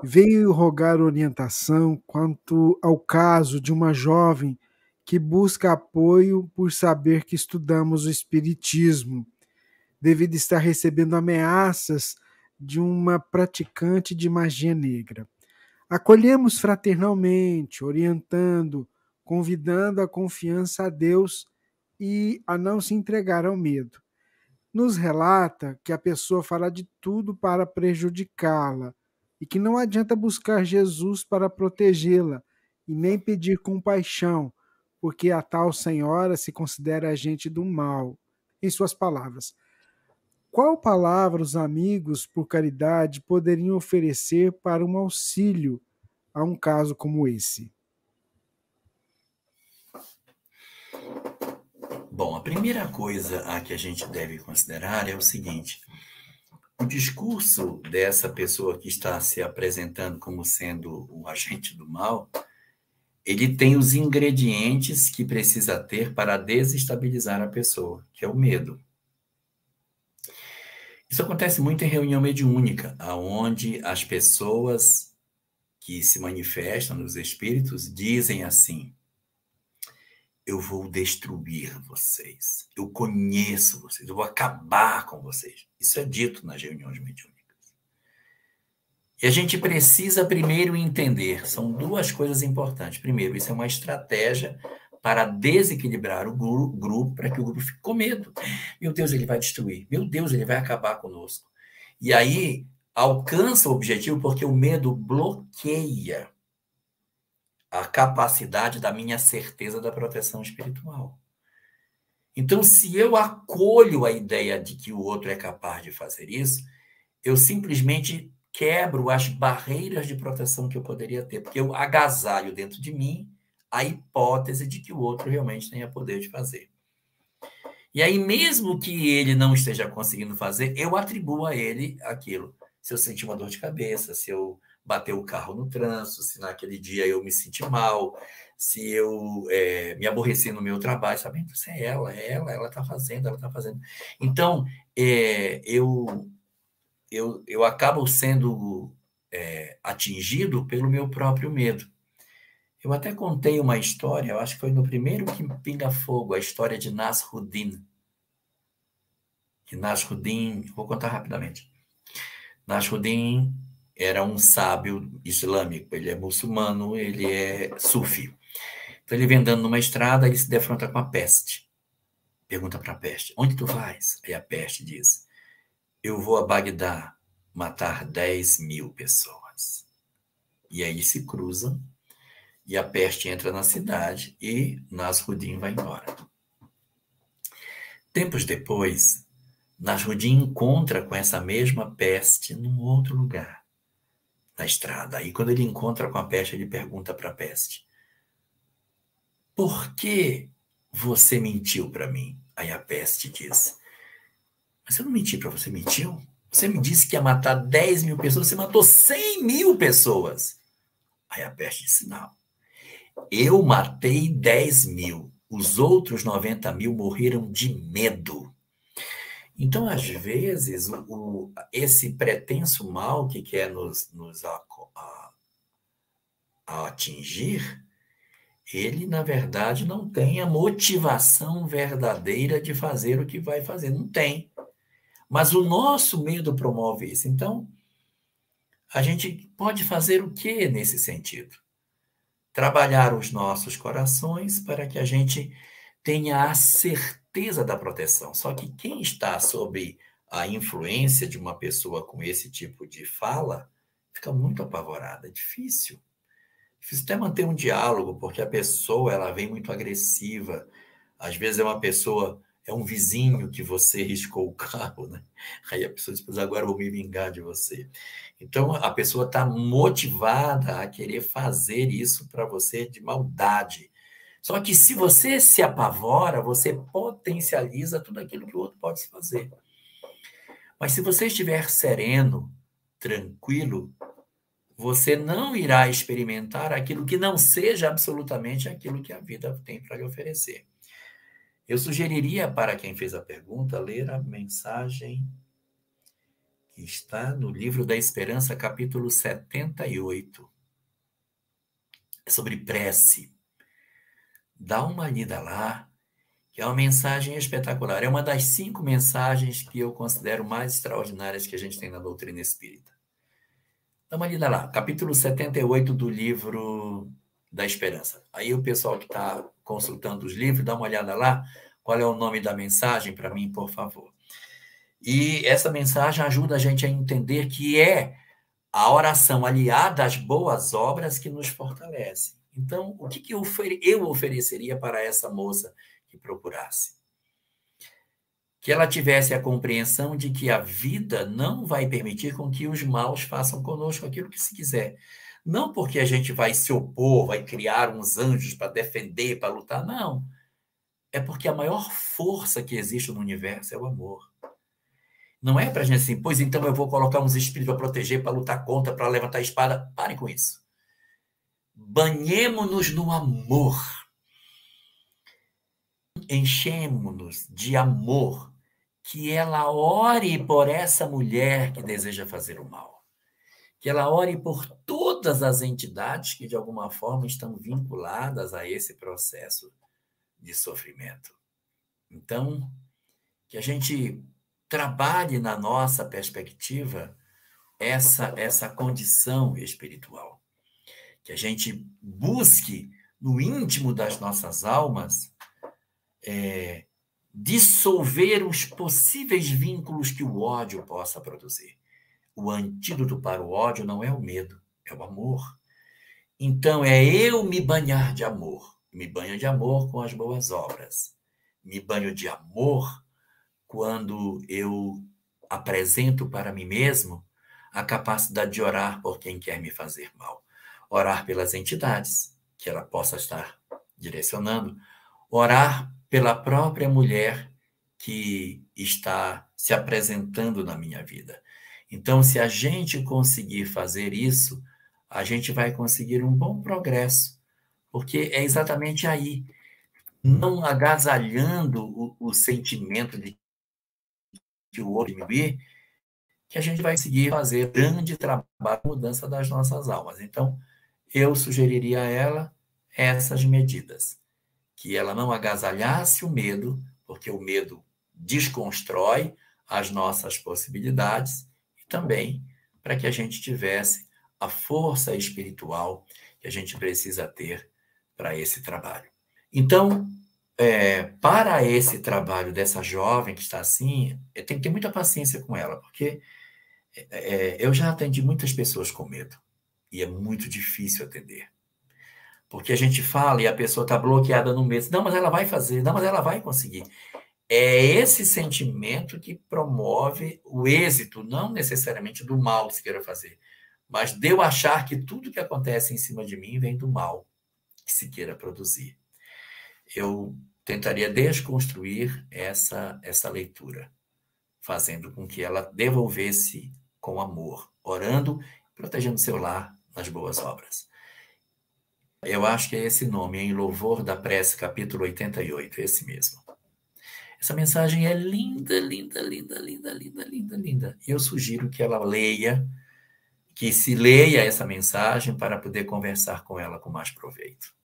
Veio rogar orientação quanto ao caso de uma jovem que busca apoio por saber que estudamos o Espiritismo, devido estar recebendo ameaças de uma praticante de magia negra. Acolhemos fraternalmente, orientando, convidando a confiança a Deus e a não se entregar ao medo. Nos relata que a pessoa fará de tudo para prejudicá-la e que não adianta buscar Jesus para protegê-la e nem pedir compaixão, porque a tal senhora se considera agente do mal. Em suas palavras, qual palavra os amigos, por caridade, poderiam oferecer para um auxílio a um caso como esse? Bom, a primeira coisa a que a gente deve considerar é o seguinte: o discurso dessa pessoa que está se apresentando como sendo o agente do mal, ele tem os ingredientes que precisa ter para desestabilizar a pessoa, que é o medo. Isso acontece muito em reunião mediúnica, onde as pessoas que se manifestam nos espíritos dizem assim: eu vou destruir vocês, eu conheço vocês, eu vou acabar com vocês. Isso é dito nas reuniões mediúnicas. E a gente precisa primeiro entender, são duas coisas importantes. Primeiro, isso é uma estratégia para desequilibrar o grupo, para que o grupo fique com medo. Meu Deus, ele vai destruir. Meu Deus, ele vai acabar conosco. E aí alcança o objetivo porque o medo bloqueia a capacidade da minha certeza da proteção espiritual. Então, se eu acolho a ideia de que o outro é capaz de fazer isso, eu simplesmente quebro as barreiras de proteção que eu poderia ter, porque eu agasalho dentro de mim a hipótese de que o outro realmente tenha poder de fazer. E aí, mesmo que ele não esteja conseguindo fazer, eu atribuo a ele aquilo. Se eu sentir uma dor de cabeça, se eu bater o carro no trânsito, se naquele dia eu me senti mal, se eu me aborreci no meu trabalho, sabendo que é ela está fazendo, ela está fazendo. Então, eu acabo sendo atingido pelo meu próprio medo. Eu até contei uma história, eu acho que foi no primeiro que Pinga Fogo, a história de Nasruddin. Que Nasruddin, vou contar rapidamente. Nasruddin era um sábio islâmico, ele é muçulmano, ele é sufi. Então ele vem andando numa estrada, ele se defronta com a peste. Pergunta para a peste: onde tu vais? Aí a peste diz: eu vou a Bagdá matar 10.000 pessoas. E aí se cruzam, e a peste entra na cidade e Nasruddin vai embora. Tempos depois, Nasruddin encontra com essa mesma peste num outro lugar, na estrada. Aí quando ele encontra com a peste, ele pergunta para a peste: por que você mentiu para mim? Aí a peste diz: mas eu não menti para você, mentiu? Você me disse que ia matar 10.000 pessoas, você matou 100.000 pessoas. Aí a peste disse: não, eu matei 10.000, os outros 90.000 morreram de medo. Então, às vezes, esse pretenso mal que quer nos atingir, ele, na verdade, não tem a motivação verdadeira de fazer o que vai fazer. Não tem. Mas o nosso medo promove isso. Então, a gente pode fazer o que nesse sentido? Trabalhar os nossos corações para que a gente tenha a certeza da proteção. Só que quem está sob a influência de uma pessoa com esse tipo de fala fica muito apavorada. É difícil. Difícil até manter um diálogo, porque a pessoa ela vem muito agressiva. Às vezes é uma pessoa, é um vizinho que você riscou o carro, né? Aí a pessoa diz: pois agora eu vou me vingar de você. Então a pessoa está motivada a querer fazer isso para você de maldade. Só que se você se apavora, você potencializa tudo aquilo que o outro pode fazer. Mas se você estiver sereno, tranquilo, você não irá experimentar aquilo que não seja absolutamente aquilo que a vida tem para lhe oferecer. Eu sugeriria para quem fez a pergunta ler a mensagem Está no Livro da Esperança, capítulo 78. É sobre prece. Dá uma lida lá, que é uma mensagem espetacular. É uma das 5 mensagens que eu considero mais extraordinárias que a gente tem na doutrina espírita. Dá uma lida lá, capítulo 78 do Livro da Esperança. Aí o pessoal que está consultando os livros, dá uma olhada lá, qual é o nome da mensagem para mim, por favor. E essa mensagem ajuda a gente a entender que é a oração aliada às boas obras que nos fortalece. Então, o que eu ofereceria para essa moça que procurasse? Que ela tivesse a compreensão de que a vida não vai permitir com que os maus façam conosco aquilo que se quiser. Não porque a gente vai se opor, vai criar uns anjos para defender, para lutar, não. É porque a maior força que existe no universo é o amor. Não é para a gente assim, pois então eu vou colocar uns espíritos para proteger, para lutar contra, para levantar a espada. Parem com isso. Banhemo-nos no amor. Enchemo-nos de amor. Que ela ore por essa mulher que deseja fazer o mal. Que ela ore por todas as entidades que, de alguma forma, estão vinculadas a esse processo de sofrimento. Então, que a gente trabalhe na nossa perspectiva essa condição espiritual. Que a gente busque no íntimo das nossas almas dissolver os possíveis vínculos que o ódio possa produzir. O antídoto para o ódio não é o medo, é o amor. Então, é eu me banhar de amor. Me banho de amor com as boas obras. Me banho de amor quando eu apresento para mim mesmo a capacidade de orar por quem quer me fazer mal. Orar pelas entidades que ela possa estar direcionando. Orar pela própria mulher que está se apresentando na minha vida. Então, se a gente conseguir fazer isso, a gente vai conseguir um bom progresso, porque é exatamente aí, não agasalhando o sentimento de que o outro diminuir, que a gente vai conseguir fazer grande trabalho de mudança das nossas almas. Então, eu sugeriria a ela essas medidas, que ela não agasalhasse o medo, porque o medo desconstrói as nossas possibilidades, e também para que a gente tivesse a força espiritual que a gente precisa ter para esse trabalho. Então, para esse trabalho dessa jovem que está assim, eu tenho que ter muita paciência com ela, porque eu já atendi muitas pessoas com medo, e é muito difícil atender. Porque a gente fala e a pessoa está bloqueada no medo. Não, mas ela vai fazer. Não, mas ela vai conseguir. É esse sentimento que promove o êxito, não necessariamente do mal que se queira fazer, mas de eu achar que tudo que acontece em cima de mim vem do mal que se queira produzir. Eu tentaria desconstruir essa leitura, fazendo com que ela devolvesse com amor, orando, protegendo seu lar nas boas obras. Eu acho que é esse nome, Em Louvor da Prece, capítulo 88, esse mesmo. Essa mensagem é linda, linda, linda, linda, linda, linda, linda. E eu sugiro que ela leia, que se leia essa mensagem para poder conversar com ela com mais proveito.